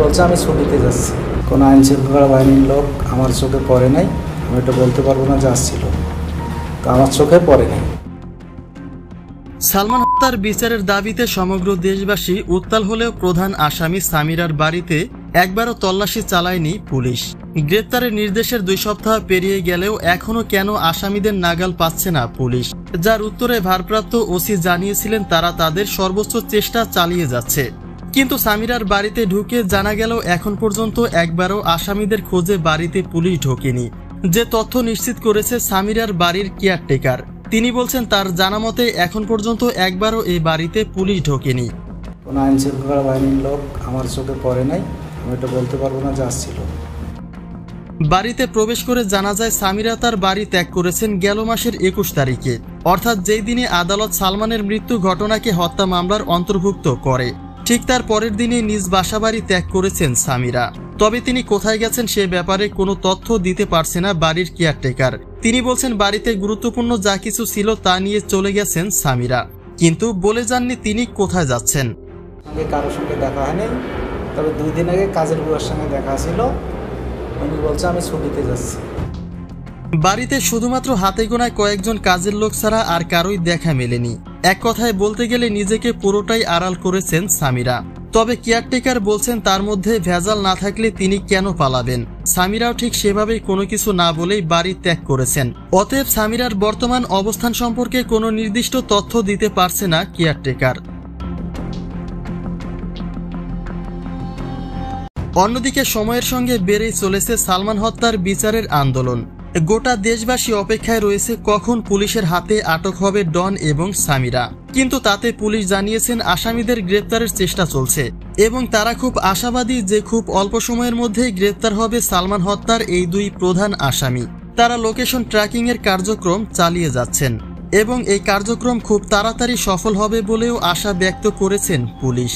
বলছে আমি ছুটিতে যাচ্ছি। কোনো আইন শৃঙ্খলা বাহিনীর লোক আমার চোখে পড়ে নাই, আমি এটা বলতে পারবো না যে আসছিল, তো আমার চোখে পড়ে নাই। সালমান হত্যার বিচারের দাবিতে সমগ্র দেশবাসী উত্তাল হলেও প্রধান আসামি সামিরার বাড়িতে একবারও তল্লাশি চালায়নি পুলিশ। গ্রেপ্তারের নির্দেশের 2 সপ্তাহ পেরিয়ে গেলেও এখনো কেন আসামিদের নাগাল পাচ্ছে না পুলিশ, যার উত্তরে ভারপ্রাপ্ত ওসি জানিয়েছিলেন তারা তাদের সর্বোচ্চ চেষ্টা চালিয়ে যাচ্ছে। কিন্তু সামিরার বাড়িতে ঢুকে জানা গেল এখন পর্যন্ত একবারও আসামিদের খোঁজে বাড়িতে পুলিশ ঢোকেনি। যে তথ্য নিশ্চিত করেছে সামিরার বাড়ির কেয়ারটেকার, তিনি বলছেন তার জানা মতে এখন পর্যন্ত একবারও এই বাড়িতে পুলিশ ঢোকেনি। কোনো আইন শৃঙ্খলা বাহিনীর লোক আমার চোখে পড়ে নাই, আমি এটা বলতে পারবো না যে আসছিল। বাড়িতে প্রবেশ করে জানা যায় সামিরা তার বাড়ি ত্যাগ করেছেন গেল মাসের 21 তারিখে, অর্থাৎ যেই দিনে আদালত সালমানের মৃত্যু ঘটনাকে হত্যা মামলার অন্তর্ভুক্ত করে। ঠিক তার পরের দিনে নিজ বাসাবাড়ি ত্যাগ করেছেন সামিরা। তবে তিনি কোথায় গেছেন সে ব্যাপারে কোনো তথ্য দিতে পারছে না বাড়ির কেয়ারটেকার। তিনি বলছেন বাড়িতে গুরুত্বপূর্ণ যা কিছু ছিল তা নিয়ে চলে গেছেন সামিরা, কিন্তু বলে যাননি তিনি কোথায় যাচ্ছেন। কারোর সঙ্গে দেখা হয়নি, তবে 2 দিন আগে কাজের বুয়ার সঙ্গে দেখা ছিল, উনি বলছে আমি ছুটিতে যাচ্ছি। বাড়িতে শুধুমাত্র হাতে গোনায় কয়েকজন কাজের লোক ছাড়া আর কারোই দেখা মেলেনি। এক কথায় বলতে গেলে নিজেকে পুরোটাই আড়াল করেছেন সামিরা। তবে কেয়ারটেকার বলছেন তার মধ্যে ভেজাল না থাকলে তিনি কেন পালাবেন। সামিরাও ঠিক সেভাবেই কোনো কিছু না বলেই বাড়ি ত্যাগ করেছেন। অতএব সামিরার বর্তমান অবস্থান সম্পর্কে কোনো নির্দিষ্ট তথ্য দিতে পারছে না কেয়ারটেকার। অন্যদিকে সময়ের সঙ্গে বেড়েই চলেছে সালমান হত্যার বিচারের আন্দোলন। গোটা দেশবাসী অপেক্ষায় রয়েছে কখন পুলিশের হাতে আটক হবে ডন এবং সামিরা। কিন্তু তাতে পুলিশ জানিয়েছেন আসামিদের গ্রেপ্তারের চেষ্টা চলছে এবং তারা খুব আশাবাদী যে খুব অল্প সময়ের মধ্যেই গ্রেপ্তার হবে সালমান হত্যার এই 2 প্রধান আসামি। তারা লোকেশন ট্র্যাকিং এর কার্যক্রম চালিয়ে যাচ্ছেন এবং এই কার্যক্রম খুব তাড়াতাড়ি সফল হবে বলেও আশা ব্যক্ত করেছেন পুলিশ।